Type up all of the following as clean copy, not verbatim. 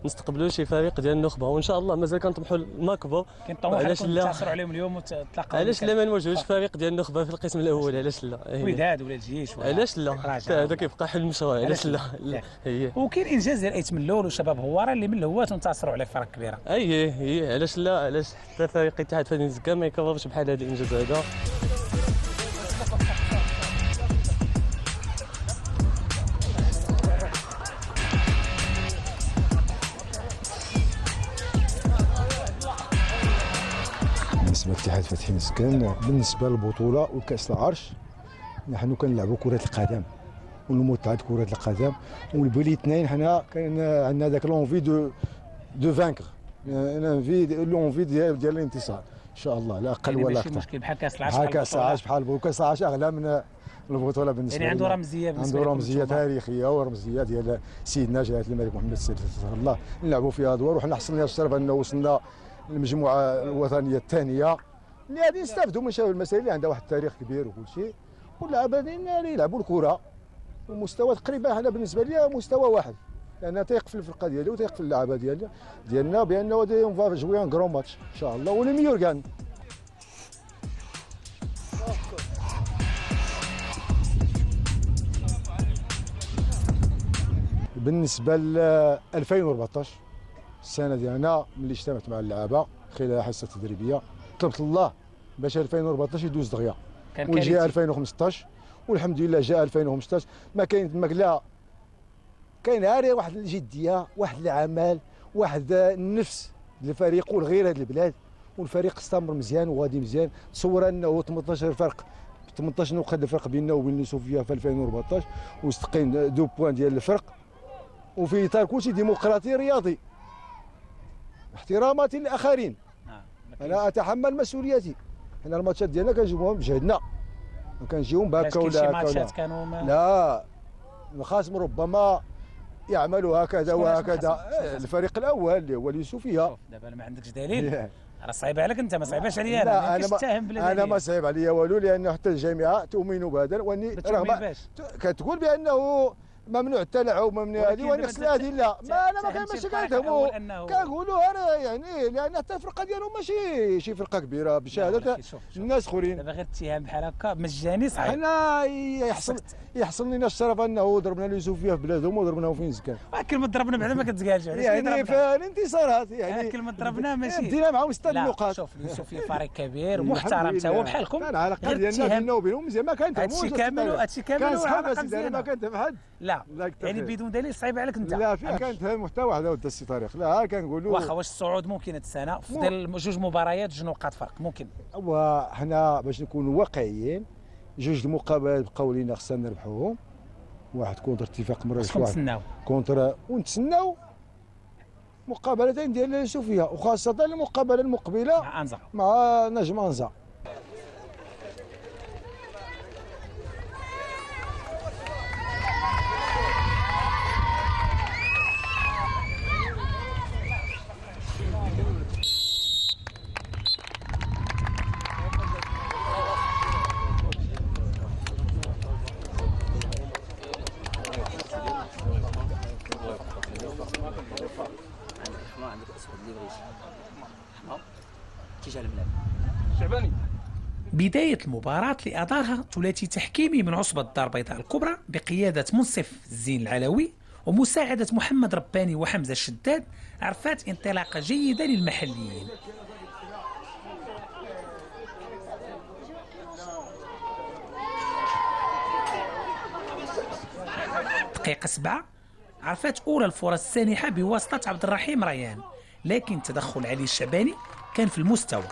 نستقبلوا شي فريق ديال النخبه، وان شاء الله مازال كنطمحوا الماكبو. كاين طموح علاش لكم لا؟ تعثروا عليهم اليوم وتلاقاو. علاش لا ما نواجهوش فريق ديال النخبه في القسم الاول؟ علاش لا؟ وداد ولا الجيش ولا علاش لا؟ حتى هذا كيبقى حلم مشروع. علاش لا؟ هي وكاين انجاز ديال ايت ملول وشباب هواره اللي من الهوات وانتصروا على فرق كبيره. هي علاش لا؟ علاش حتى فريق الاتحاد فني زكا ما يكررش بحال هذا الانجاز هذا؟ بالنسبه للاتحاد فتحي مسكن، بالنسبه للبطوله وكاس العرش، نحن كنلعبوا كره القدم والمتعه كره القدم، والبلي اثنين حنا كان عندنا ذاك لونفي دو فانكر، لونفي ديال الانتصار ان شاء الله، لا اقل ولا اكثر. ماشي مشكل بحال كاس العرش. بحال كاس العرش بحال كاس العرش اغلى من البطوله بالنسبه يعني عنده رمزيه بالنسبه عنده رمزيه تاريخيه ورمزيه ديال سيدنا جلاله الملك محمد السادس الله، نلعبوا فيها ادوار، وحنا حصلنا الشرف انه وصلنا المجموعه الوطنيه الثانيه اللي غادي نستافدوا من شباب المسائل اللي عندها واحد التاريخ كبير وكل شيء، واللاعبين اللي يلعبوا الكره ومستوى تقريبا حنا بالنسبه لي مستوى واحد، لان تيق في الفرقه ديالي وتيق في اللعابه ديالنا بانه غادي اون فا جوي ان كرون ماتش ان شاء الله ولي ميور كان. بالنسبه ل 2014 السنه ديالنا ملي اجتمعت مع اللعابه خلال حصه تدريبيه، طلبت الله باش 2014 يدوز دغيا وجاء 2015 والحمد لله جاء 2015. ما كاين تماك لا، كاين غير واحد الجديه، واحد العمل، واحد النفس للفريق والغير هذه البلاد، والفريق استمر مزيان وغادي مزيان. تصور انه 18 فرق 18 نقطه الفرق بيننا وبين صوفيا في 2014 واستقين دو بوان ديال الفرق، وفي اطار كلشي ديمقراطي رياضي احتراماتي للاخرين. انا اتحمل مسؤوليتي. حنا الماتشات ديالنا كنجيبوهم بجهدنا، ما كنجيوهم بهكا ولا هكا. لا الخصم ربما يعمل هكذا وهكذا. الفريق الاول اللي هو اليوسفيه. دابا ما عندكش دليل، راه صعيبه عليك انت، ما صعيباش عليا انا. انا ما صعيب عليا والو، لانه حتى الجامعه تؤمن بهذا، واني رغم كتقول بانه ممنوع التلاعب ممنوع هذه ونغسل هذه، لا ما انا ما كان ماشي كنفهموا كنقولوا يعني لان حتى الفرقه ديالهم ماشي شي فرقه كبيره بشهاده الناس اخرين. دابا غير اتهام بحال هكا مجاني صعيب. حنا يحصل لنا الشرف انه ضربنا اليوسفيه في بلادهم وضربناهم فين زكان. كلمه ضربنا بعدا ما كتقالش يعني في الانتصارات، يعني كلمه ضربنا ماشي دينا معاهم 6 نقاط. شوف اليوسفيه فريق كبير ومحترم حتى هو بحالكم. كان علاقه ديالنا بيننا وبينهم مزيان، ما كنتهموش. هادشي كامل صحاب سيدي، ما كنتهم حد. لا يعني بدون دليل صعيب عليك انت. لا فيها كنتهم حتى واحد ود السي طارق. لا كنقولوا واخا واش الصعود ممكن هاد السنه في ظل جوج مباريات 2 نقاط فرق ممكن؟ هو حنا باش نكونوا واقعيين، جوج المقابلات بقاو لينا خصنا نربحوهم، واحد كونتر اتفاق مراكش، واحد كونتر ونتسناو مقابلتين ديال اليوسفيه، وخاصه المقابله المقبله مع انزا، مع نجم انزا. بداية المباراة اللي أدارها ثلاثي تحكيمي من عصبة الدار البيضاء الكبرى بقيادة منصف الزين العلوي ومساعدة محمد رباني وحمزة الشداد عرفات انطلاقة جيدة للمحليين. دقيقة 7 عرفات أولى الفرص السانحة بواسطة عبد الرحيم ريان، لكن تدخل علي الشباني كان في المستوى.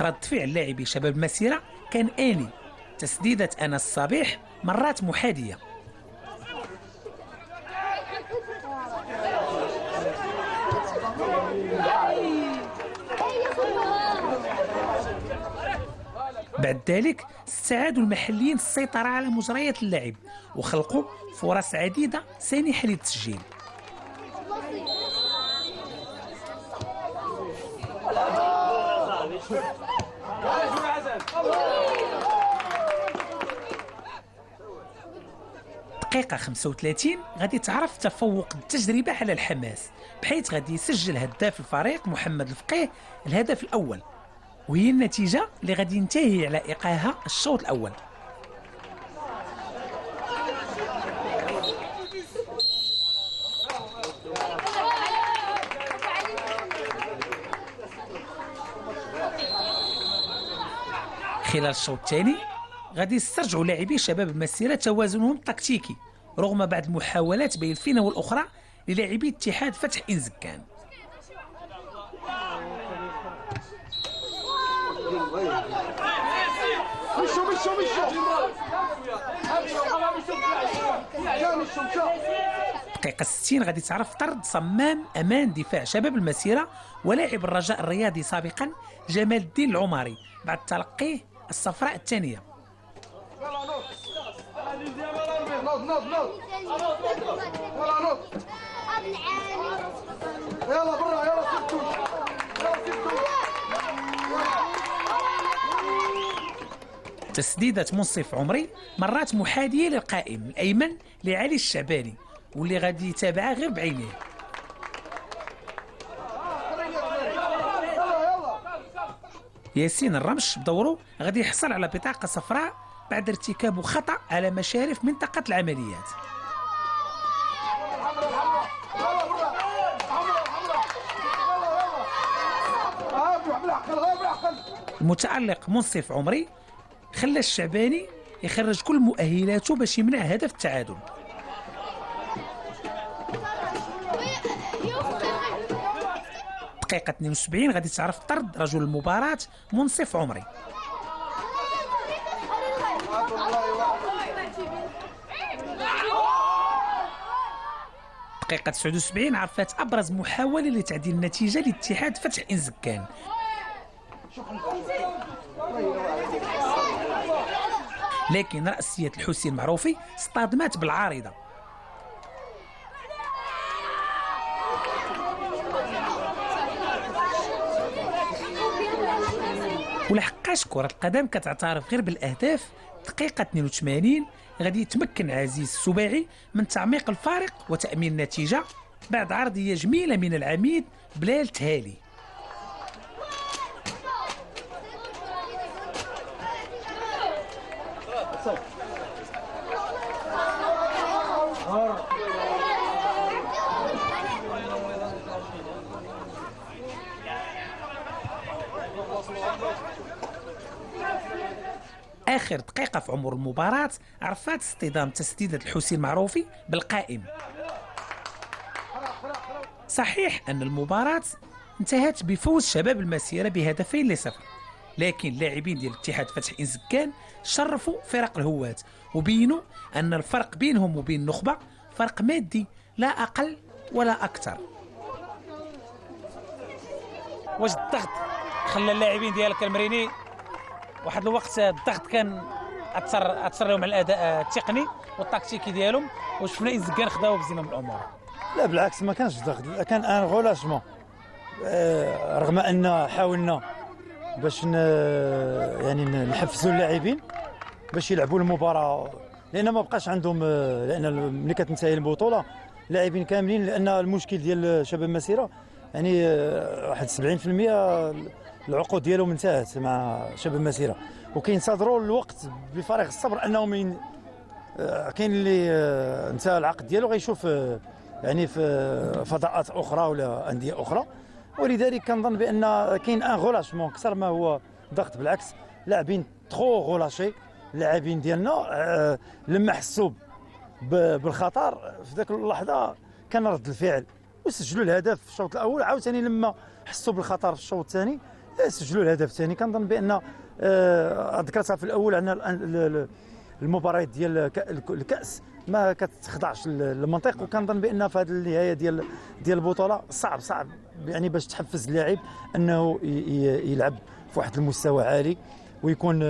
رد فعل لاعبي شباب المسيرة كان آني، تسديدة أنس الصبيح مرات محادية. بعد ذلك استعادوا المحليين السيطرة على مجريات اللعب وخلقوا فرص عديدة سانحة للتسجيل. الدقيقة 35 غادي تعرف تفوق التجربة على الحماس، بحيث غادي يسجل هداف الفريق محمد الفقيه الهدف الأول، وهي النتيجة اللي غادي ينتهي على إيقاعها الشوط الأول. خلال الشوط الثاني غادي يسترجعوا لاعبي شباب المسيرة توازنهم التكتيكي رغم بعض المحاولات بين الفينة والأخرى للاعبي اتحاد فتح إنزكان. دقيقة 60 غادي تعرف طرد صمام أمان دفاع شباب المسيرة ولاعب الرجاء الرياضي سابقا جمال الدين العمري بعد تلقيه الصفراء الثانية. تسديدة منصف عمري مرات محاذية للقائم الأيمن لعلي الشعباني واللي غادي يتابعها غير بعينيه. ياسين الرمش بدوره غادي يحصل على بطاقة صفراء بعد ارتكاب خطأ على مشارف منطقة العمليات. المتألق منصف عمري خلى الشعباني يخرج كل مؤهلاته باش يمنع هدف التعادل. دقيقة 72 غادي تعرف طرد رجل المباراة منصف عمري. دقيقة 79 عرفت أبرز محاولة لتعديل النتيجة لاتحاد فتح إنزكان. لكن رأسية الحسين المعروفي اصطدمت بالعارضة. ولحقاش كرة القدم كتعترف غير بالأهداف، دقيقة 82 غادي يتمكن عزيز السباعي من تعميق الفارق وتأمين النتيجة بعد عرضية جميلة من العميد بلال تهالي. آخر دقيقة في عمر المباراة عرفت اصطدام تسديدة الحسين المعروفي بالقائم. صحيح أن المباراة انتهت بفوز شباب المسيرة بهدفين ل0، لكن اللاعبين ديال اتحاد فتح إنزكان شرفوا فرق الهواة وبينوا أن الفرق بينهم وبين النخبة فرق مادي لا أقل ولا أكثر. واش الضغط خلى اللاعبين ديالك المريني واحد الوقت الضغط كان اثر لهم على الاداء التقني والتكتيكي ديالهم، وشفنا إنزكان خداو بزمام الامور؟ لا بالعكس، ما كانش ضغط، كان ان غولاشمون، رغم ان حاولنا باش يعني نحفزوا اللاعبين باش يلعبوا المباراه، لان ما بقاش عندهم، لان ملي كتنتهي البطوله لاعبين كاملين، لان المشكل ديال شباب مسيره يعني واحد 70% العقود ديالهم انتهت مع شباب مسيره، وكينتظروا الوقت بفارغ الصبر انهم كاين اللي انتهى العقد ديالو غيشوف يعني في فضاءات اخرى ولا انديه اخرى، ولذلك كنظن بان كاين ان غولاشمون اكثر ما هو ضغط. بالعكس لاعبين ترو غولاشي، اللاعبين ديالنا لما حسوا بالخطر في ذاك اللحظه كان رد الفعل وسجلوا الهدف في الشوط الاول، عاوتاني لما حسوا بالخطر في الشوط الثاني سجلوا الهدف الثاني. كنظن بان ذكرتها في الاول ان المباريات ديال الكاس ما كتخضعش للمنطق، وكنظن بان في هذه النهايه ديال البطوله صعب يعني باش تحفز اللاعب انه يلعب في واحد المستوى عالي ويكون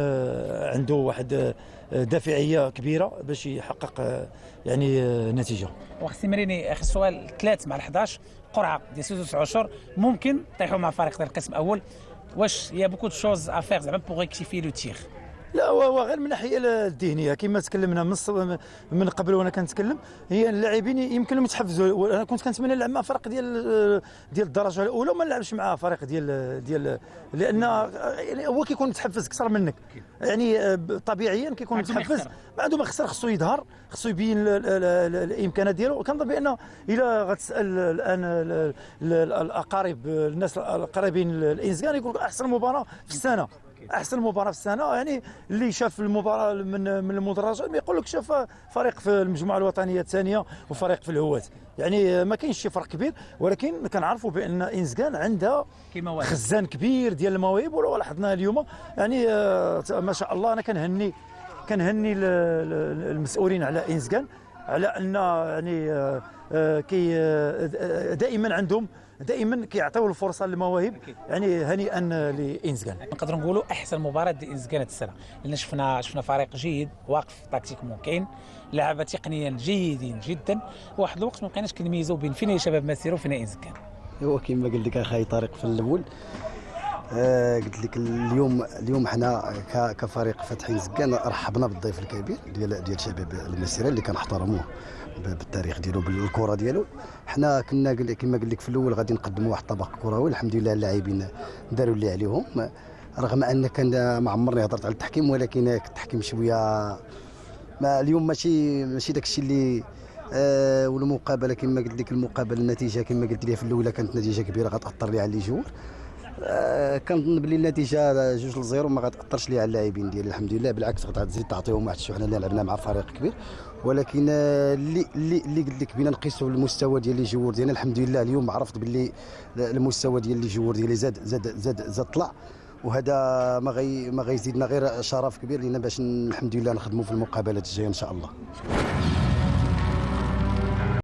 عنده واحد دافعيه كبيره باش يحقق يعني نتيجه. وختي مريني اخر سؤال، 3 مع 11 قرعه ديال 6 اشهر ممكن طيحوا مع فريق ديال القسم الاول، واش يا بوكو دو شوز ا فير زعما بوغ ريكتيفي لو تير؟ لا هو غير من الناحيه الذهنيه كما تكلمنا من قبل وانا كنتكلم، هي اللاعبين يمكن لهم يتحفزوا. وانا كنت كنتمنى نلعب مع فريق ديال الدرجه الاولى وما نلعبش مع فريق ديال لان هو كيكون متحفز اكثر منك، يعني طبيعيا كيكون متحفز، ما عنده ما خسر، خصو يظهر، خصو يبين الامكانات ديالو. كنظن بان الا غتسال الان الاقارب، الناس القريبين للانسكان، يقول احسن مباراه في السنه، احسن مباراه في السنه. يعني اللي شاف المباراه من المدرجات يقول لك شاف فريق في المجموعه الوطنيه الثانيه وفريق في الهوات، يعني ما كاينش شي فرق كبير. ولكن كنعرفوا بان انسكان عندها خزان كبير ديال المواهب، ولو لاحظنا اليوم يعني ما شاء الله. انا كنهني المسؤولين على انسكان على ان يعني كي دائما عندهم، دائما كيعطيو الفرصه للمواهب. يعني هنيئا لانسكان. نقدروا نقولوا احسن مباراه لانسكان هذه السنه، لان شفنا فريق جيد واقف تكتيكمون، كاين لعبه تقنيا جيدين جدا. واحد الوقت ما بقيناش كنميزوا بين فين هي شباب مسيره وفين انسكان. هو كما قلت لك اخاي طارق في الاول، قلت لك اليوم حنا كفريق فتح انسكان رحبنا بالضيف الكبير ديال شباب المسيره اللي كنحترموه بالتاريخ ديالو بالكره ديالو. حنا كنا كما قلت لك في الاول غادي نقدموا واحد الطبق كروي، الحمد لله اللاعبين داروا اللي عليهم، رغم ان كان ما عمرني هضرت على التحكيم، ولكن التحكيم شويه ما اليوم ماشي داك الشيء اللي والمقابله كما قلت لك، المقابله النتيجه كما قلت لي في الاولى كانت نتيجه كبيره غتاثر لي على لي جوار. كنظن بلي النتيجه 2-0 ما غتاثرش لي على اللاعبين ديالي الحمد لله، بالعكس غتزيد تعطيهم واحد الشحنه اللي لعبنا مع فريق كبير. ولكن اللي قلت لك بينا نقيسوا المستوى ديال لي جوار ديالنا، الحمد لله اليوم عرفت باللي المستوى ديال لي جوار ديالي زاد طلع، وهذا ما غيزيدنا غير شرف كبير لينا باش الحمد لله نخدموا في المقابلات الجايه ان شاء الله.